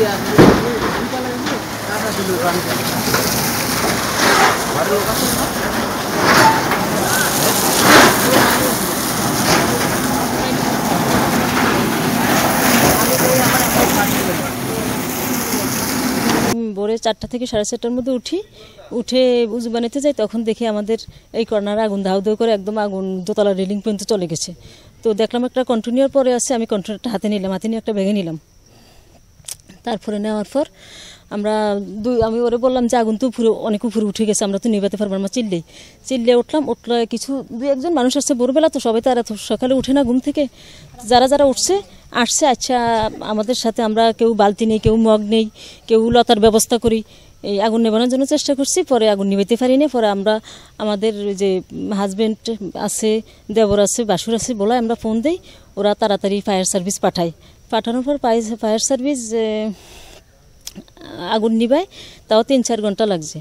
ভোরে 4টা থেকে 4:30টার মধ্যে উঠে উজু বানাতে যাই, তখন দেখি আমাদের এই কর্নারে আগুন দাউ দাউ করে একদম আগুন দোতলা রেলিং পর্যন্ত চলে গেছে। তো দেখলাম একটা কন্টিনিউর পরে আছে, আমি কন্টিনিউরটা হাতে নিয়ে একটা ব্যাগে নিলাম। তারপরে নেওয়ার পর আমি ওরে বললাম যে আগুন তো অনেক উপরে উঠে গেছে, আমরা তো নিভাতে পারবো না। চিল্লে উঠলে কিছু 2-1জন মানুষ আসছে, ভোরবেলা তো সবাই তো আর এত সকালে উঠে না ঘুম থেকে। যারা আসছে আচ্ছা আমাদের সাথে, আমরা কেউ বালতি নেই, কেউ মগ নেই, কেউ লতার ব্যবস্থা করি, এই আগুন নেবানোর জন্য চেষ্টা করছি। পরে আগুন নিভাতে পারিনি। পরে আমরা আমাদের যে হাজব্যান্ড আছে, দেবর আছে, বাসুর আছে বলে আমরা ফোন দিই, ওরা তাড়াতাড়ি ফায়ার সার্ভিস পাঠানোর পর ফায়ার সার্ভিস আগুন নিভায়, তাও 3-4 ঘন্টা লাগছে।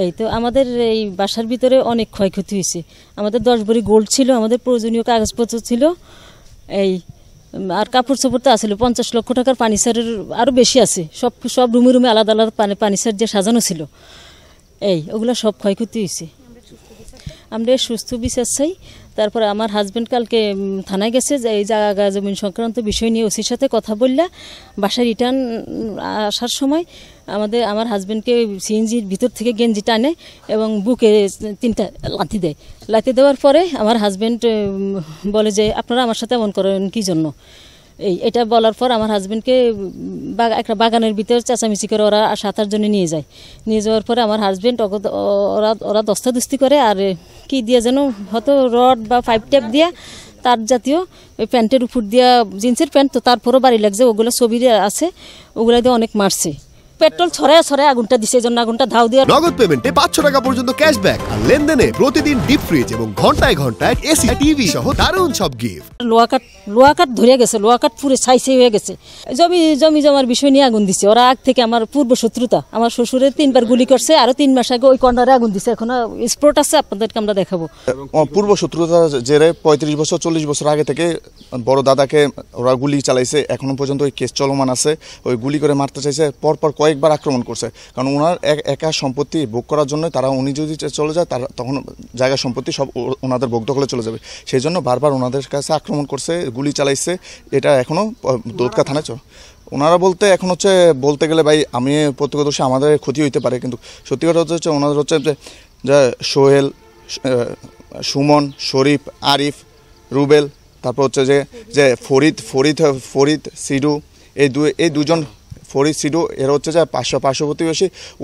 এই তো আমাদের এই বাসার ভিতরে অনেক ক্ষয়ক্ষতি হয়েছে। আমাদের 10 ভরি গোল্ড ছিল, আমাদের প্রয়োজনীয় কাগজপত্র ছিল, আর কাপড় চোপড় তো আসলে 50 লক্ষ টাকার ফার্নিচারের আরও বেশি আছে। সব রুমে আলাদা আলাদা ফার্নিচার দিয়ে সাজানো ছিল, ওগুলো সব ক্ষয়ক্ষতি হয়েছে। আমরা সুস্থ বিচার চাই। তারপরে আমার হাজব্যান্ড কালকে থানায় গেছে, যে এই জায়গা জমিন সংক্রান্ত বিষয় নিয়ে ওসির সাথে কথা বললা। বাসায় রিটার্ন আসার সময় আমার হাজব্যান্ডকে সিএনজির ভিতর থেকে গেঞ্জি টানে এবং বুকে 3টা লাথি দেওয়ার পরে আমার হাজব্যান্ড বলে যে আপনারা আমার সাথে এমন করেন কি জন্য। এটা বলার পর আমার হাজব্যান্ডকে একটা বাগানের ভিতর চেঁচামেচি করে ওরা 7-8 জনে নিয়ে যাওয়ার পরে আমার হাজব্যান্ড ওরা দস্তাদস্তি করে, আর কি দিয়ে যেন হয়তো রড বা 5 টেপ দিয়া তার জাতীয় ওই প্যান্টের উপর দিয়া, জিন্সের প্যান্ট তো তারপরও বাড়ি লাগছে, ওগুলো ছবি আছে, ওগুলা দিয়ে অনেক মারছে। পেট্রোল ছড়ায় আগুনটা দিছে, এই জন্য আগুনটা ধাও দিয়ে। নগদ পেমেন্টে 500 টাকা পর্যন্ত ক্যাশব্যাক, আর লেনদেনে প্রতিদিন ডিপ ফ্রিজ এবং ঘন্টায় এসি টিভি সহ দারুণ সব গিফট। লোহা কাঠ ধরে গেছে, লোহা কাঠ পুরো ছাই হয়ে গেছে। জমি জমার বিষয় নিয়ে আগুন দিছে ওরা। আগ থেকে আমার পূর্ব শত্রুতা, আমার শ্বশুরের 3বার গুলি করছে, আরো 3 মাস আগে ওই কর্নারে আগুন দিছে। এখন স্পট আছে, আপনাদেরকে আমরা দেখাবো। পূর্ব শত্রুতা জেরে 35 বছর 40 বছর আগে থেকে বড় দাদাকে ওরা গুলি চালাইছে, এখনো পর্যন্ত ওই কেস চলমান আছে। ওই গুলি করে মারতে চাইছে, পরপর কয়েকবার আক্রমণ করছে। কারণ ওনার একা সম্পত্তি ভোগ করার জন্য, উনি যদি চলে যায় তখন জায়গা সম্পত্তি সব ওনাদের ভোগ দখলে চলে যাবে। সেই জন্য বারবার ওনাদের কাছে আক্রমণ করছে, গুলি চালাইছে। এটা এখনো দৌলতকা থানায় ওনারা এখন বলতে গেলে ভাই আমি প্রত্যক্ষদর্শী, আমাদের ক্ষতি হইতে পারে, কিন্তু সত্যি কথা হচ্ছে ওনাদের যে সোহেল, সুমন, শরীফ, আরিফ, রুবেল, তারপর যে ফরিদ সিডু, এই দুজন ফরিদ সিডু এরা যে পার্শ্ববর্তী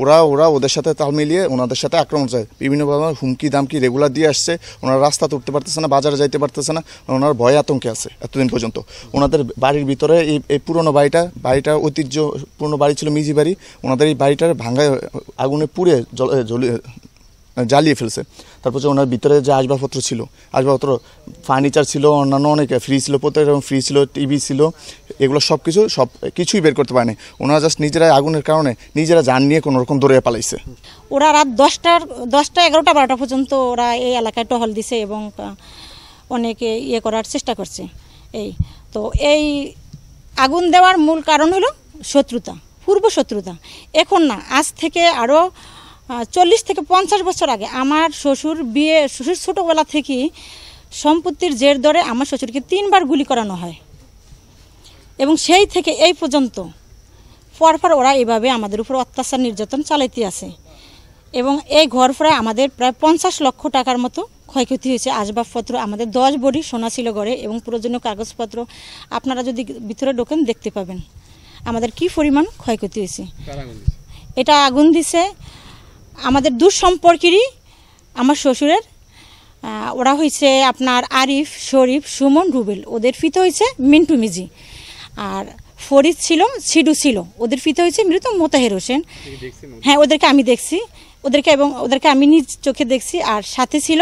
ওরা ওদের সাথে তাল মিলিয়ে ওনাদের সাথে আক্রমণ চায়। বিভিন্নভাবে হুমকি দামকি রেগুলার দিয়ে আসছে। ওনারা রাস্তা উঠতে পারতেছে না, বাজারে যাইতে পারতেছে না, ওনার ভয় আতঙ্কে আছে এতদিন পর্যন্ত। ওনাদের বাড়ির ভিতরে এই পুরনো বাড়িটা ঐতিহ্যপূর্ণ বাড়ি ছিল, মিজি বাড়ি। ওনাদের এই বাড়িটার ভাঙায় আগুনে পুড়ে জ্বালিয়ে ফেলছে। তারপর ওনার ভিতরে যে আসবাবপত্র ছিল, ফার্নিচার ছিল, অন্যান্য অনেক ফ্রিজ ছিল, প্রত্যেকটা ফ্রিজ ছিল, টিভি ছিল, এগুলো সব কিছুই বের করতে পারেনি। ওনারা জাস্ট নিজেরা আগুনের কারণে নিজেরা জান নিয়ে কোনো রকম দৌড়ে পালাইছে। ওরা রাত 10টা 11টা 12টা পর্যন্ত ওরা এই এলাকায় টহল দিছে এবং অনেকে করার চেষ্টা করছে। তো এই আগুন দেওয়ার মূল কারণ হলো শত্রুতা, পূর্ব শত্রুতা। এখন না, আজ থেকে আরও 40 থেকে 50 বছর আগে আমার শ্বশুর ছোটোবেলা থেকেই সম্পত্তির জের ধরে আমার শ্বশুরকে 3বার গুলি করানো হয়, এবং সেই থেকে এই পর্যন্ত পরপর ওরা এইভাবে আমাদের উপর অত্যাচার নির্যাতন চালাইতে আছে। এবং এই ঘর প্রায় আমাদের প্রায় 50 লক্ষ টাকার মতো ক্ষয়ক্ষতি হয়েছে। আসবাবপত্র আমাদের 10 ভরি সোনা ছিল ঘরে, এবং প্রয়োজনীয় কাগজপত্র আপনারা যদি ভিতরে ঢোকেন দেখতে পাবেন আমাদের কি পরিমাণ ক্ষয়ক্ষতি হয়েছে। এটা আগুন দিছে আমাদের দূর সম্পর্কেরই আমার শ্বশুরের। ওরা হয়েছে আপনার আরিফ, শরীফ, সুমন, রুবেল, ওদের ফিতে হয়েছে মিন্টু মিজি। আর ফরিদ ছিল, সিডু ছিল, ওদের ফিতে হয়েছে মৃত মোতাহের হোসেন। হ্যাঁ, ওদেরকে আমি দেখছি, ওদেরকে আমি নিজ চোখে দেখছি। আর সাথে ছিল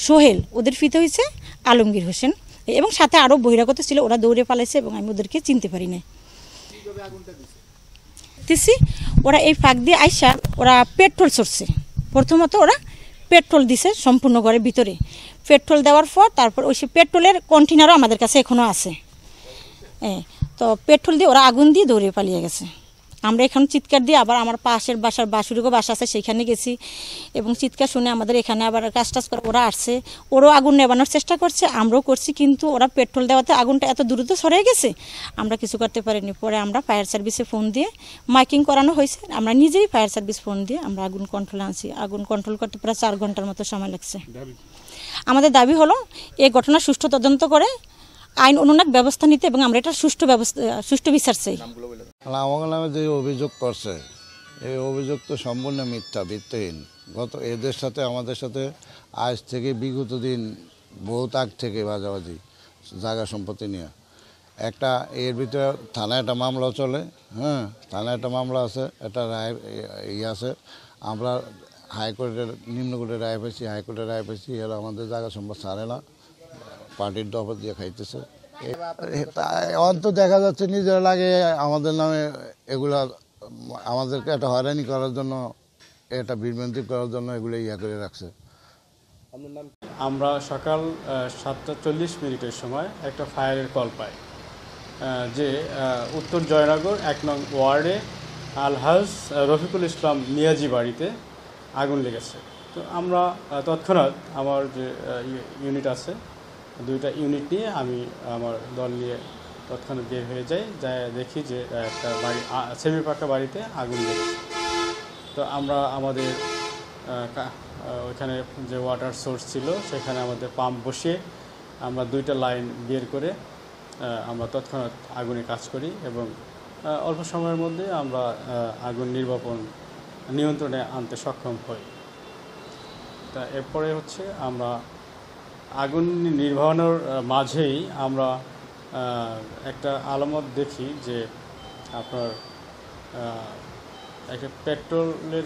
সোহেল, ওদের ফিতে হয়েছে আলমগীর হোসেন, এবং সাথে আরও বহিরাগত ছিল। ওরা দৌড়ে পালাইছে এবং আমি ওদেরকে চিনতে পারি না। ওরা এই ফাঁক দিয়ে আইসা ওরা পেট্রোল ছড়ছে। প্রথমত ওরা পেট্রোল দিছে সম্পূর্ণ ঘরের ভিতরে। পেট্রোল দেওয়ার পর তারপর ওই পেট্রোলের কন্টেনারও আমাদের কাছে এখনও আছে। তো পেট্রোল দিয়ে ওরা আগুন দিয়ে দৌড়ে পালিয়ে গেছে। আমরা এখানে চিৎকার দিয়ে আবার আমার পাশের বাসার বাসুরিকও বাসা আছে সেখানে গেছি এবং চিৎকার শুনে আমাদের এখানে আবার কাজ টাজ করে ওরা আসছে, ওরাও আগুন নেবানোর চেষ্টা করছে, আমরাও করছি, কিন্তু ওরা পেট্রোল দেওয়াতে আগুনটা এত দ্রুত সরে গেছে আমরা কিছু করতে পারিনি। পরে আমরা ফায়ার সার্ভিসে ফোন দিয়ে মাইকিং করানো হয়েছে, আমরা নিজেই ফায়ার সার্ভিস ফোন দিয়ে আমরা আগুন কন্ট্রোলে আনছি। আগুন কন্ট্রোল করতে প্রায় 4 ঘন্টার মতো সময় লাগছে। আমাদের দাবি হলো এই ঘটনা সুষ্ঠু তদন্ত করে আইন অনুনাক ব্যবস্থা নিতে এবং আমরা এটা সুষ্ঠু বিচার চাই। আমার নামে যে অভিযোগ করছে এই অভিযোগ তো সম্পূর্ণ মিথ্যা, ভিত্তিহীন। এদের সাথে আমাদের সাথে আজ থেকে বিগত দিন বহুত আগ থেকে বাজাবাজি জায়গা সম্পত্তি নিয়ে একটা এর ভিতরে থানায় একটা মামলাও চলে। হ্যাঁ, থানায় একটা মামলা আছে, একটা রায় আছে। আমরা হাইকোর্টের নিম্নকোর্টের রায় পেয়েছি, হাইকোর্টের রায় পেয়েছি, এরা আমাদের জায়গা সম্পদ ছাড়ে না, পার্টির দফা দিয়ে খাইতেছে। অন্ত দেখা যাচ্ছে নিজের লাগে আমাদের নামে এগুলা আমাদেরকে একটা হয়রানি করার জন্য, এটা বিভ্রান্তি করার জন্য এগুলো করে রাখছে। আমরা সকাল 7:40 সময় একটা ফায়ারের কল পাই যে উত্তর জয়নগর 1 নং ওয়ার্ডে আলহাজ রফিকুল ইসলাম নিয়াজি বাড়িতে আগুন লেগেছে। তো আমরা তৎক্ষণাৎ আমার যে ইউনিট আছে 2টা ইউনিট নিয়ে আমি আমার দল নিয়ে তৎক্ষণাৎ বের হয়ে যাই, দেখি যে একটা বাড়ি সেমি পাকা বাড়িতে আগুন লেগেছে। তো আমরা আমাদের ওইখানে যে ওয়াটার সোর্স ছিল সেখানে আমাদের পাম্প বসিয়ে আমরা 2টা লাইন বের করে আমরা তৎক্ষণাৎ আগুনে কাজ করি এবং অল্প সময়ের মধ্যে আমরা আগুন নিয়ন্ত্রণে আনতে সক্ষম হই। তা এরপরে হচ্ছে আমরা আগুন নির্বাহনের মাঝেই আমরা একটা আলামত দেখি যে আপনার একটা পেট্রোলের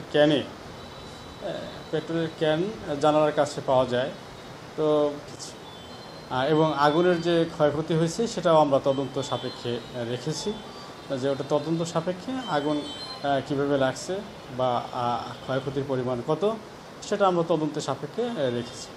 ক্যান জানালার কাছে পাওয়া যায়। তো এবং আগুনের যে ক্ষয়ক্ষতি হয়েছে সেটাও আমরা তদন্ত সাপেক্ষে রেখেছি, যে ওটা তদন্ত সাপেক্ষে আগুন কীভাবে লাগছে বা ক্ষয়ক্ষতির পরিমাণ কত সেটা আমরা তদন্তের সাপেক্ষে রেখেছি।